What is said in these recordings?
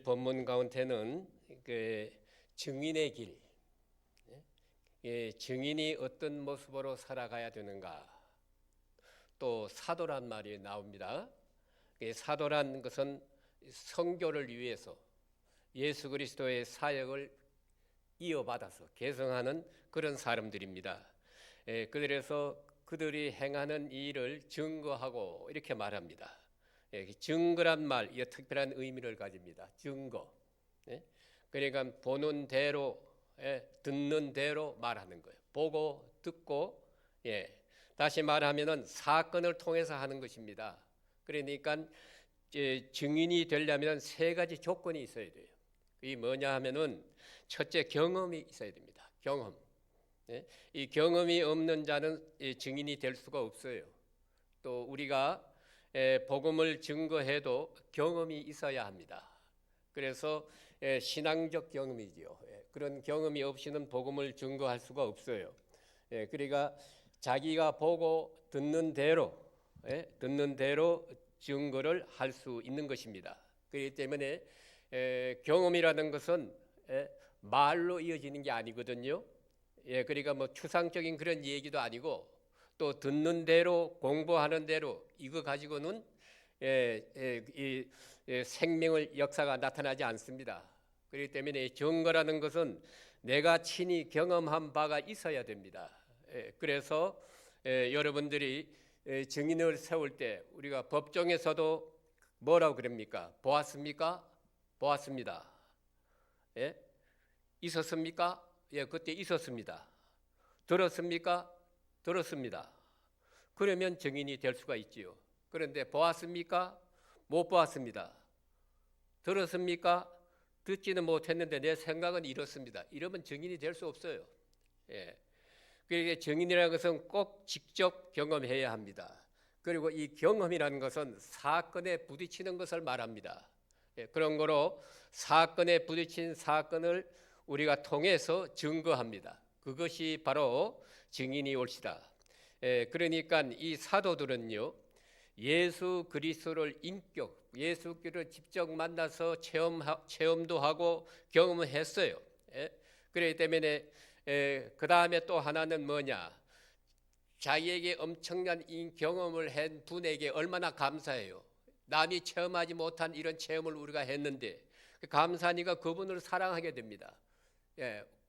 본문 가운데는 그 증인의 길, 증인이 어떤 모습으로 살아가야 되는가, 또 사도란 말이 나옵니다. 사도란 것은 선교를 위해서 예수 그리스도의 사역을 이어받아서 개성하는 그런 사람들입니다. 그래서 그들이 행하는 일을 증거하고 이렇게 말합니다. 증거란 말, 이 특별한 의미를 가집니다. 증거. 그러니까 보는 대로, 듣는 대로 말하는 거예요. 보고 듣고, 다시 말하면은 사건을 통해서 하는 것입니다. 그러니까 증인이 되려면 세 가지 조건이 있어야 돼요. 이 뭐냐 하면은 첫째, 경험이 있어야 됩니다. 경험. 이 경험이 없는 자는 증인이 될 수가 없어요. 또 우리가 복음을 증거해도 경험이 있어야 합니다. 그래서 신앙적 경험이지요. 그런 경험이 없이는 복음을 증거할 수가 없어요. 그러니까 자기가 보고 듣는 대로 증거를 할 수 있는 것입니다. 그렇기 때문에 경험이라는 것은 말로 이어지는 게 아니거든요. 그러니까 뭐 추상적인 그런 얘기도 아니고, 또 듣는 대로 공부하는 대로 이거 가지고는 이 생명의 역사가 나타나지 않습니다. 그렇기 때문에 증거라는 것은 내가 친히 경험한 바가 있어야 됩니다. 그래서 여러분들이 증인을 세울 때 우리가 법정에서도 뭐라고 그럽니까? 보았습니까? 보았습니다. 있었습니까? 그때 있었습니다. 들었습니까? 들었습니다. 그러면 증인이 될 수가 있지요. 그런데 보았습니까? 못 보았습니다. 들었습니까? 듣지는 못했는데 내 생각은 이렇습니다. 이러면 증인이 될 수 없어요. 그러니까 증인이라는 것은 꼭 직접 경험해야 합니다. 그리고 이 경험이라는 것은 사건에 부딪히는 것을 말합니다. 그런 거로 사건에 부딪힌 사건을 우리가 통해서 증거합니다. 그것이 바로 증인이 올시다. 그러니까 이 사도들은요, 예수 그리스도를 인격, 예수 그리스도를 직접 만나서 체험도 하고 경험했어요. 그렇기 때문에 그 다음에 또 하나는 뭐냐? 자기에게 엄청난 경험을 한 분에게 얼마나 감사해요. 남이 체험하지 못한 이런 체험을 우리가 했는데 감사하니까 그분을 사랑하게 됩니다.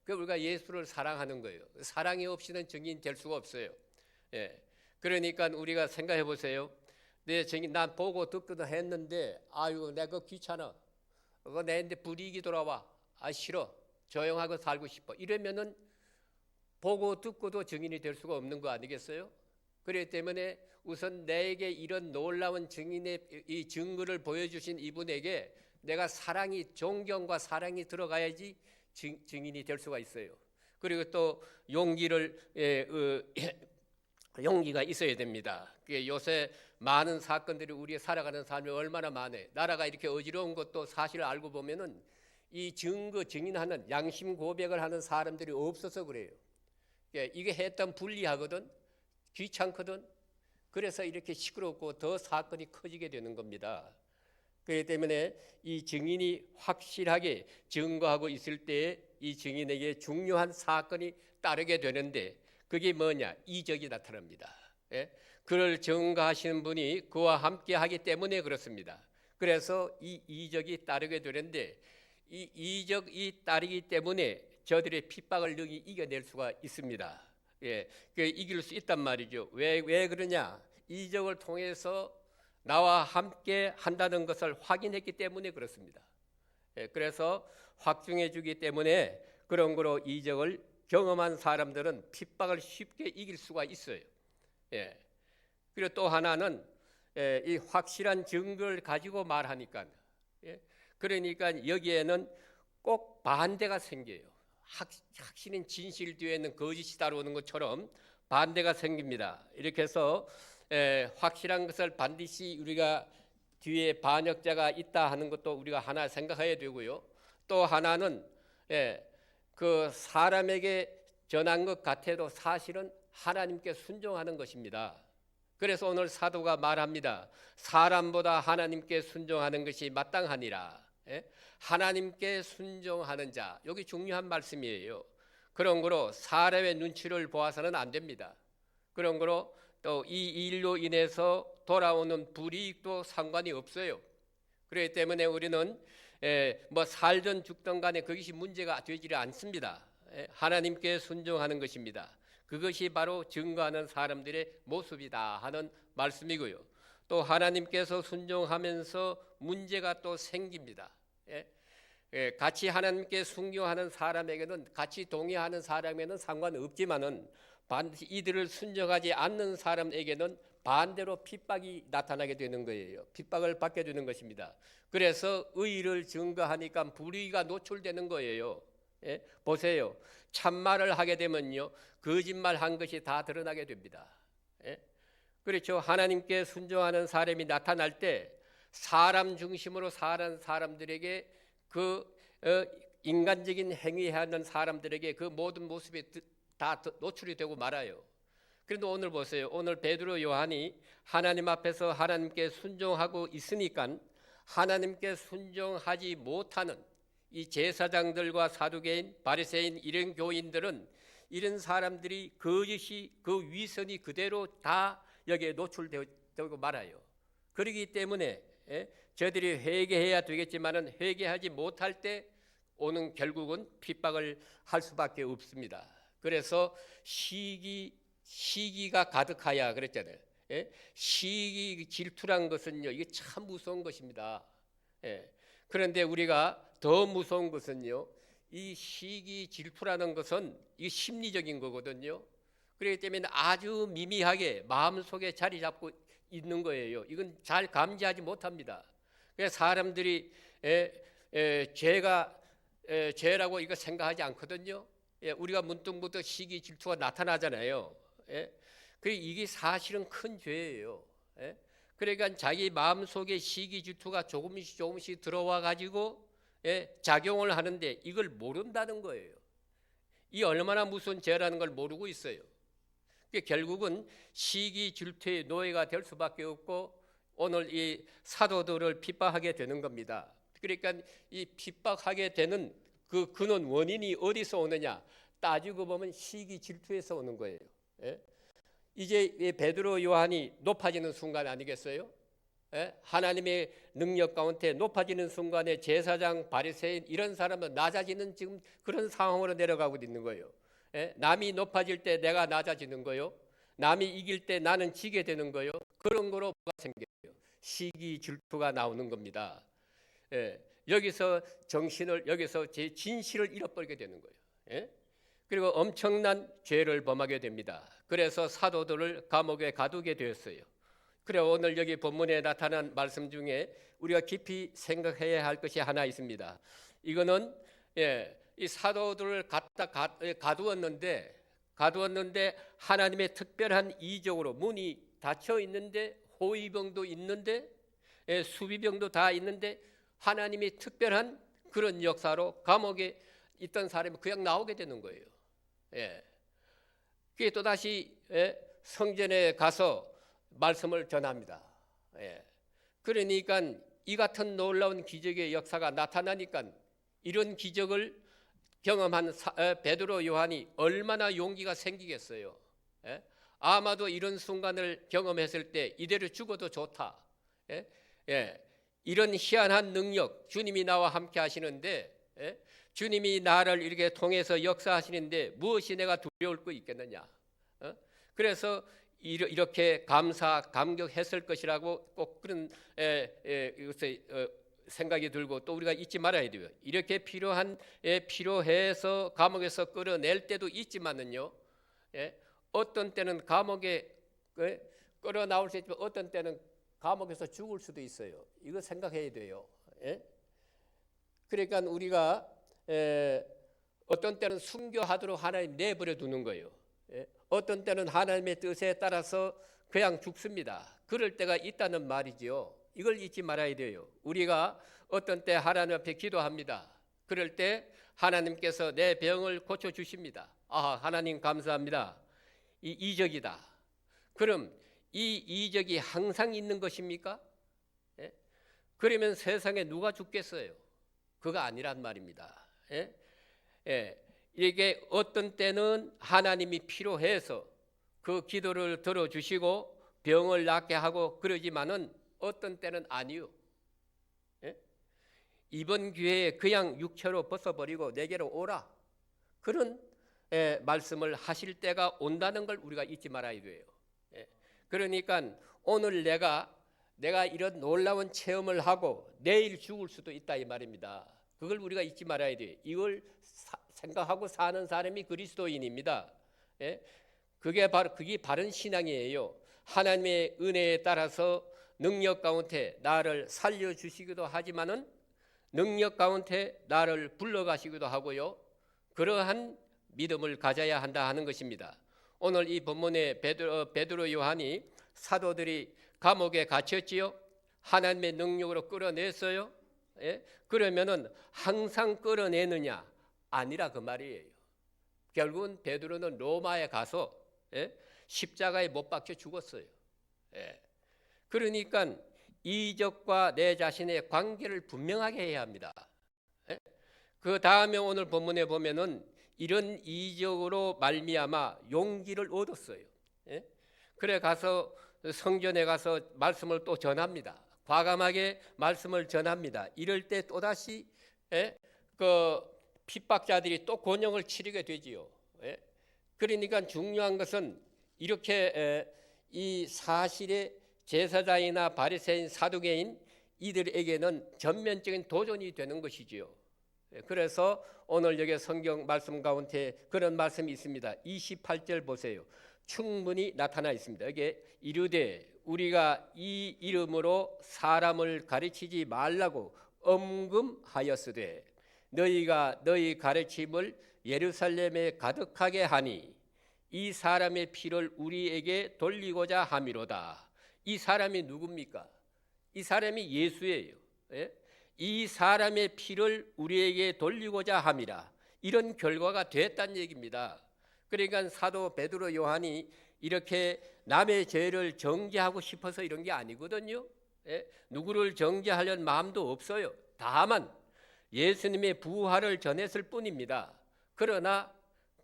우리가 예수를 사랑하는 거예요. 사랑이 없이는 증인 될 수가 없어요. 그러니까 우리가 생각해 보세요. 내 증인, 난 보고 듣기도 했는데 아유 내가 귀찮아. 그거 내한테 불이익이 돌아와. 싫어. 조용하고 살고 싶어. 이러면은 보고 듣고도 증인이 될 수가 없는 거 아니겠어요? 그렇기 때문에 우선 내게 이런 놀라운 증인의 이 증거를 보여주신 이분에게 내가 존경과 사랑이 들어가야지 증인이 될 수가 있어요. 그리고 또 용기가 있어야 됩니다. 요새 많은 사건들이 우리 살아가는 삶이 얼마나 많아요. 나라가 이렇게 어지러운 것도 사실 알고 보면은 이 증인하는 양심 고백을 하는 사람들이 없어서 그래요. 이게 했던 불리하거든, 귀찮거든. 그래서 이렇게 시끄럽고 더 사건이 커지게 되는 겁니다. 그렇기 때문에 이 증인이 확실하게 증거하고 있을 때 이 증인에게 중요한 사건이 따르게 되는데 그게 뭐냐? 이적이 나타납니다. 그를 증거하시는 분이 그와 함께 하기 때문에 그렇습니다. 그래서 이 이적이 따르게 되는데 이 이적이 따르기 때문에 저들의 핍박을 능히 이겨낼 수가 있습니다. 이길 수 있단 말이죠. 왜 그러냐? 이적을 통해서 나와 함께 한다는 것을 확인했기 때문에 그렇습니다. 그래서 확증해 주기 때문에 그런 거로 이적을 경험한 사람들은 핍박을 쉽게 이길 수가 있어요. 그리고 또 하나는 이 확실한 증거를 가지고 말하니까, 그러니까 여기에는 꼭 반대가 생겨요. 확신인 진실 뒤에는 거짓이 따라오는 것처럼 반대가 생깁니다. 이렇게 해서 확실한 것을 반드시 우리가 뒤에 반역자가 있다 하는 것도 우리가 하나 생각해야 되고요. 또 하나는 그 사람에게 전한 것 같아도 사실은 하나님께 순종하는 것입니다. 그래서 오늘 사도가 말합니다. 사람보다 하나님께 순종하는 것이 마땅하니라. 하나님께 순종하는 자, 여기 중요한 말씀이에요. 그런 거로 사람의 눈치를 보아서는 안 됩니다. 그런 거로 또 이 일로 인해서 돌아오는 불이익도 상관이 없어요. 그렇기 때문에 우리는 뭐 살든 죽든 간에 그것이 문제가 되지 않습니다. 하나님께 순종하는 것입니다. 그것이 바로 증거하는 사람들의 모습이다 하는 말씀이고요. 또 하나님께서 순종하면서 문제가 또 생깁니다. 같이 하나님께 순종하는 사람에게는, 같이 동의하는 사람에게는 상관없지만은 반드시 이들을 순종하지 않는 사람에게는 반대로 핍박이 나타나게 되는 거예요. 핍박을 받게 되는 것입니다. 그래서 의를 증거하니까 불의가 노출되는 거예요. 보세요. 참말을 하게 되면요, 거짓말한 것이 다 드러나게 됩니다. 그렇죠. 하나님께 순종하는 사람이 나타날 때 사람 중심으로 사는 사람들에게 인간적인 행위하는 사람들에게 그 모든 모습이 다 노출이 되고 말아요. 그런데 오늘 보세요. 오늘 베드로 요한이 하나님 앞에서 하나님께 순종하고 있으니까 하나님께 순종하지 못하는 이 제사장들과 사두개인, 바리새인 이런 교인들은, 이런 사람들이 거짓이, 그 위선이 그대로 다 여기에 노출되고 말아요. 그렇기 때문에 저들이 회개해야 되겠지만은 회개하지 못할 때 오는 결국은 핍박을 할 수밖에 없습니다. 그래서 시기가 가득하야 그랬잖아요. 시기 질투란 것은요, 이게 참 무서운 것입니다. 그런데 우리가 더 무서운 것은요, 이 시기 질투라는 것은 이 심리적인 거거든요. 그렇기 때문에 아주 미미하게 마음속에 자리 잡고 있는 거예요. 이건 잘 감지하지 못합니다. 그래서 사람들이 죄라고 이거 생각하지 않거든요. 우리가 문득문득 시기 질투가 나타나잖아요. 그리고 이게 사실은 큰 죄예요. 그러니까 자기 마음속에 시기 질투가 조금씩 들어와 가지고 작용을 하는데 이걸 모른다는 거예요. 이 얼마나 무서운 죄라는 걸 모르고 있어요. 결국은 시기 질투의 노예가 될 수밖에 없고 오늘 이 사도들을 핍박하게 되는 겁니다. 그러니까 이 핍박하게 되는 그 근원 원인이 어디서 오느냐 따지고 보면 시기 질투에서 오는 거예요. 이제 베드로 요한이 높아지는 순간 아니겠어요? 하나님의 능력 가운데 높아지는 순간에 제사장, 바리새인 이런 사람은 낮아지는 지금 그런 상황으로 내려가고 있는 거예요. 남이 높아질 때 내가 낮아지는 거요. 남이 이길 때 나는 지게 되는 거요. 그런 거로 뭐가 생겨요? 시기 질투가 나오는 겁니다. 여기서 여기서 제 진실을 잃어버리게 되는 거예요. 그리고 엄청난 죄를 범하게 됩니다. 그래서 사도들을 감옥에 가두게 되었어요. 그래 오늘 여기 본문에 나타난 말씀 중에 우리가 깊이 생각해야 할 것이 하나 있습니다. 이거는 이 사도들을 가두었는데 하나님의 특별한 이적으로 문이 닫혀 있는데 호위병도 있는데 수비병도 다 있는데 하나님이 특별한 그런 역사로 감옥에 있던 사람이 그냥 나오게 되는 거예요. 그게 또다시 성전에 가서 말씀을 전합니다. 그러니까 이 같은 놀라운 기적의 역사가 나타나니까 이런 기적을 경험한 베드로 요한이 얼마나 용기가 생기겠어요. 아마도 이런 순간을 경험했을 때 이대로 죽어도 좋다. 이런 희한한 능력, 주님이 나와 함께 하시는데 주님이 나를 이렇게 통해서 역사하시는데 무엇이 내가 두려울 거 있겠느냐. 그래서 이렇게 감격했을 것이라고 꼭 그런 생각이 들고 또 우리가 잊지 말아야 돼요. 이렇게 필요해서 감옥에서 끌어낼 때도 있지만은요, 어떤 때는 감옥에 끌어 나올 수 있지만 어떤 때는 감옥에서 죽을 수도 있어요. 이거 생각해야 돼요. 그러니까 우리가 어떤 때는 순교하도록 하나님 내버려 두는 거예요. 어떤 때는 하나님의 뜻에 따라서 그냥 죽습니다. 그럴 때가 있다는 말이지요. 이걸 잊지 말아야 돼요. 우리가 어떤 때 하나님 앞에 기도합니다. 그럴 때 하나님께서 내 병을 고쳐주십니다. 하나님 감사합니다. 이 이적이다. 그럼 이 이적이 항상 있는 것입니까? 그러면 세상에 누가 죽겠어요? 그거 아니란 말입니다. 예? 예. 이게 어떤 때는 하나님이 필요해서 그 기도를 들어주시고 병을 낫게 하고 그러지만은 어떤 때는 아니요. 예? 이번 기회에 그냥 육체로 벗어버리고 내게로 오라, 그런 말씀을 하실 때가 온다는 걸 우리가 잊지 말아야 돼요. 예. 그러니까 오늘 내가 이런 놀라운 체험을 하고 내일 죽을 수도 있다 이 말입니다. 그걸 우리가 잊지 말아야 돼요. 이걸 생각하고 사는 사람이 그리스도인입니다. 예? 그게 바른 신앙이에요. 하나님의 은혜에 따라서 능력 가운데 나를 살려주시기도 하지만은 능력 가운데 나를 불러가시기도 하고요. 그러한 믿음을 가져야 한다 하는 것입니다. 오늘 이 본문에 베드로 요한이 사도들이 감옥에 갇혔지요. 하나님의 능력으로 끌어냈어요. 예? 그러면은 항상 끌어내느냐? 아니라 그 말이에요. 결국은 베드로는 로마에 가서 십자가에 못 박혀 죽었어요. 그러니까 이적과 내 자신의 관계를 분명하게 해야 합니다. 그 다음에 오늘 본문에 보면은 이런 이적으로 말미암아 용기를 얻었어요. 그래 가서 성전에 가서 말씀을 또 전합니다. 과감하게 말씀을 전합니다. 이럴 때 또다시 그 핍박자들이 또 곤욕을 치르게 되지요. 그러니까 중요한 것은 이렇게 이 사실의 제사장이나 바리새인, 사두개인 이들에게는 전면적인 도전이 되는 것이지요. 그래서 오늘 여기 성경 말씀 가운데 그런 말씀이 있습니다. 28절 보세요. 충분히 나타나 있습니다. 여기 이르되 우리가 이 이름으로 사람을 가르치지 말라고 엄금하였으되 너희가 너희 가르침을 예루살렘에 가득하게 하니 이 사람의 피를 우리에게 돌리고자 함이로다. 이 사람이 누굽니까? 이 사람이 예수예요. 이 사람의 피를 우리에게 돌리고자 함이라. 이런 결과가 됐다는 얘기입니다. 그러니까 사도 베드로 요한이 이렇게 남의 죄를 정죄하고 싶어서 이런 게 아니거든요. 누구를 정죄하려는 마음도 없어요. 다만 예수님의 부활을 전했을 뿐입니다. 그러나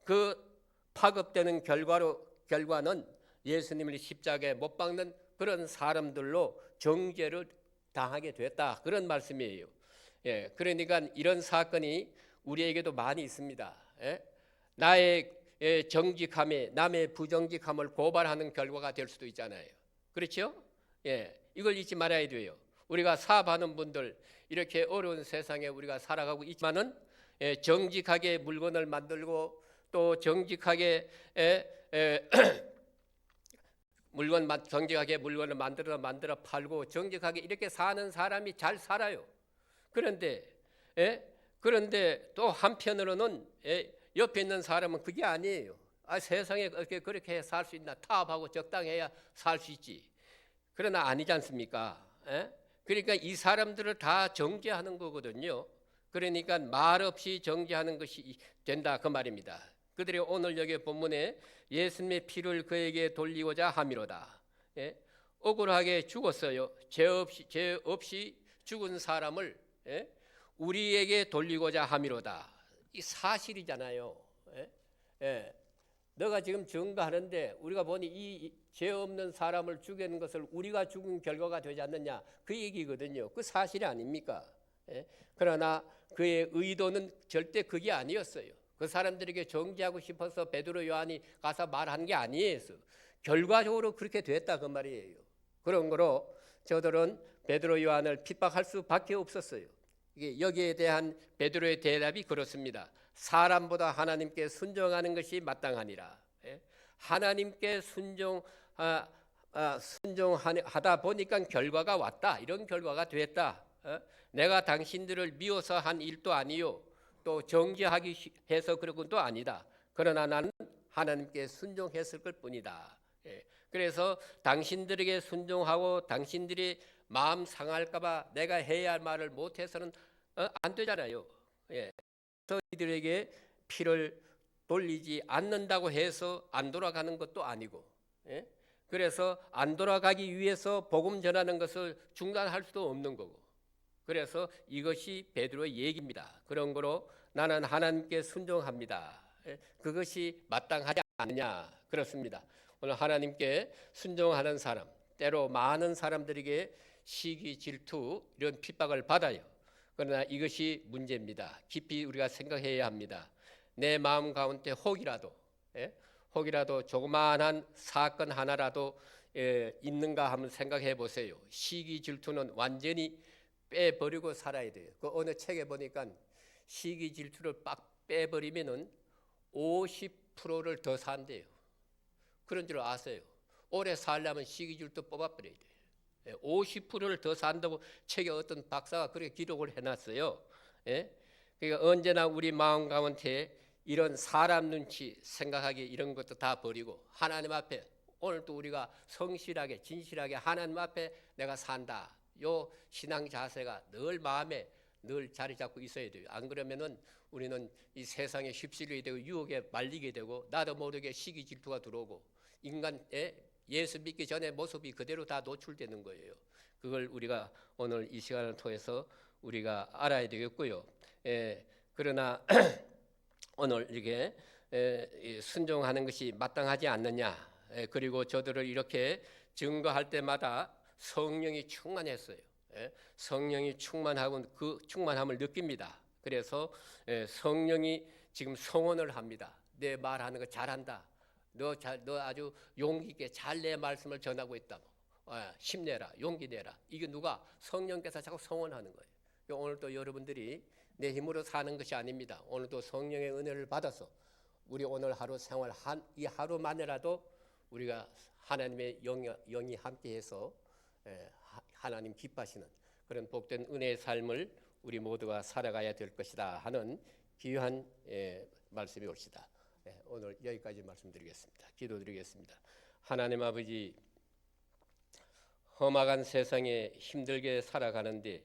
그 파급되는 결과는 예수님을 십자가에 못 박는 그런 사람들로 정죄를 당하게 됐다, 그런 말씀이에요. 그러니까 이런 사건이 우리에게도 많이 있습니다. 나의 정직함에 남의 부정직함을 고발하는 결과가 될 수도 있잖아요. 그렇죠? 이걸 잊지 말아야 돼요. 우리가 사업하는 분들 이렇게 어려운 세상에 우리가 살아가고 있지만은 정직하게 물건을 만들고 또 정직하게 정직하게 물건을 만들어 팔고 정직하게 이렇게 사는 사람이 잘 살아요. 그런데 또 한편으로는 옆에 있는 사람은 그게 아니에요. 세상에 그렇게 살 수 있나? 타협하고 적당해야 살 수 있지. 그러나 아니지 않습니까? 그러니까 이 사람들을 다 정죄하는 거거든요. 그러니까 말없이 정죄하는 것이 된다 그 말입니다. 그들이 오늘 여기 본문에 예수님의 피를 그에게 돌리고자 함이로다. 억울하게 죽었어요. 죄 없이 죽은 사람을 우리에게 돌리고자 함이로다. 이 사실이잖아요. 너가 지금 증거하는데 우리가 보니 이 죄 없는 사람을 죽이는 것을 우리가 죽은 결과가 되지 않느냐, 그 얘기거든요. 그 사실이 아닙니까? 그러나 그의 의도는 절대 그게 아니었어요. 그 사람들에게 정죄하고 싶어서 베드로 요한이 가서 말한 게 아니에요. 결과적으로 그렇게 됐다 그 말이에요. 그런 거로 저들은 베드로 요한을 핍박할 수밖에 없었어요. 여기에 대한 베드로의 대답이 그렇습니다. 사람보다 하나님께 순종하는 것이 마땅하니라. 하나님께 순종하다 보니까 결과가 왔다. 이런 결과가 됐다. 내가 당신들을 미워서 한 일도 아니요, 또 정죄하기 해서 그런 것도 아니다. 그러나 나는 하나님께 순종했을 것 뿐이다. 그래서 당신들에게 순종하고 당신들이 마음 상할까봐 내가 해야 할 말을 못해서는 안 되잖아요. 그래서 이들에게 피를 돌리지 않는다고 해서 안 돌아가는 것도 아니고, 그래서 안 돌아가기 위해서 복음 전하는 것을 중단할 수도 없는 거고, 그래서 이것이 베드로의 얘기입니다. 그런 거로 나는 하나님께 순종합니다. 그것이 마땅하지 않느냐 그렇습니다. 오늘 하나님께 순종하는 사람, 때로 많은 사람들에게 시기, 질투 이런 핍박을 받아요. 그러나 이것이 문제입니다. 깊이 우리가 생각해야 합니다. 내 마음 가운데 혹이라도 조그마한 사건 하나라도 있는가 한번 생각해 보세요. 시기, 질투는 완전히 빼버리고 살아야 돼요. 그 어느 책에 보니까 시기, 질투를 빡 빼버리면은 50%를 더 산대요. 그런 줄 아세요? 오래 살려면 시기, 질투 뽑아버려야 돼요. 50%를 더 산다고 책에 어떤 박사가 그렇게 기록을 해놨어요. 그러니까 언제나 우리 마음 가운데 이런 사람 눈치 생각하기 이런 것도 다 버리고 하나님 앞에 오늘도 우리가 성실하게 진실하게 하나님 앞에 내가 산다. 요 신앙 자세가 늘 마음에 늘 자리 잡고 있어야 돼요. 안 그러면은 우리는 이 세상에 휩쓸리게 되고 유혹에 말리게 되고 나도 모르게 시기 질투가 들어오고 인간의 예수 믿기 전에 모습이 그대로 다 노출되는 거예요. 그걸 우리가 오늘 이 시간을 통해서 우리가 알아야 되겠고요. 그러나 오늘 이렇게 순종하는 것이 마땅하지 않느냐. 그리고 저들을 이렇게 증거할 때마다 성령이 충만했어요. 성령이 충만하고 그 충만함을 느낍니다. 그래서 성령이 지금 성원을 합니다. 내 말하는 거 잘한다. 너 아주 용기 있게 잘 내 말씀을 전하고 있다. 힘내라, 용기 내라. 이게 누가? 성령께서 자꾸 성원하는 거예요. 오늘도 여러분들이 내 힘으로 사는 것이 아닙니다. 오늘도 성령의 은혜를 받아서 우리 오늘 하루 생활 이 하루만이라도 우리가 하나님의 영이 함께해서 하나님 기뻐하시는 그런 복된 은혜의 삶을 우리 모두가 살아가야 될 것이다 하는 귀한 말씀이 옳시다. 오늘 여기까지 말씀드리겠습니다. 기도드리겠습니다. 하나님 아버지, 험악한 세상에 힘들게 살아가는데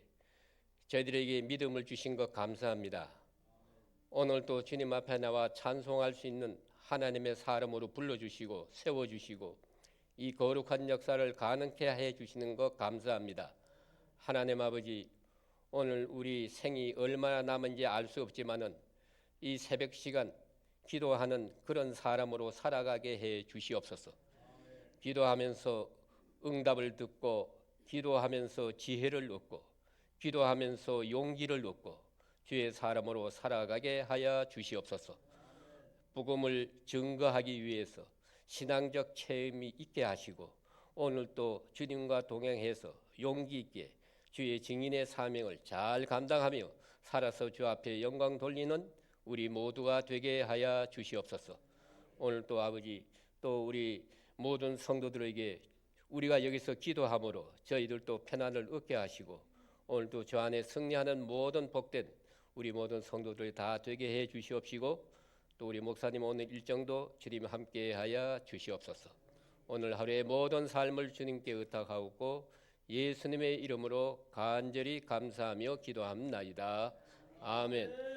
저희들에게 믿음을 주신 것 감사합니다. 오늘도 주님 앞에 나와 찬송할 수 있는 하나님의 사람으로 불러주시고 세워주시고 이 거룩한 역사를 가능케 해주시는 것 감사합니다. 하나님 아버지, 오늘 우리 생이 얼마나 남은지 알 수 없지만은 이 새벽 시간 기도하는 그런 사람으로 살아가게 해 주시옵소서. 기도하면서 응답을 듣고 기도하면서 지혜를 얻고 기도하면서 용기를 얻고 주의 사람으로 살아가게 하여 주시옵소서. 복음을 증거하기 위해서 신앙적 체험이 있게 하시고 오늘 또 주님과 동행해서 용기 있게 주의 증인의 사명을 잘 감당하며 살아서 주 앞에 영광 돌리는 우리 모두가 되게 하여 주시옵소서. 오늘 또 아버지, 또 우리 모든 성도들에게 우리가 여기서 기도함으로 저희들도 평안을 얻게 하시고 오늘도 저 안에 승리하는 모든 복된 우리 모든 성도들 다 되게 해 주시옵시고 또 우리 목사님 오늘 일정도 주님 함께 하여 주시옵소서. 오늘 하루의 모든 삶을 주님께 의탁하고 예수님의 이름으로 간절히 감사하며 기도합나이다. 아멘.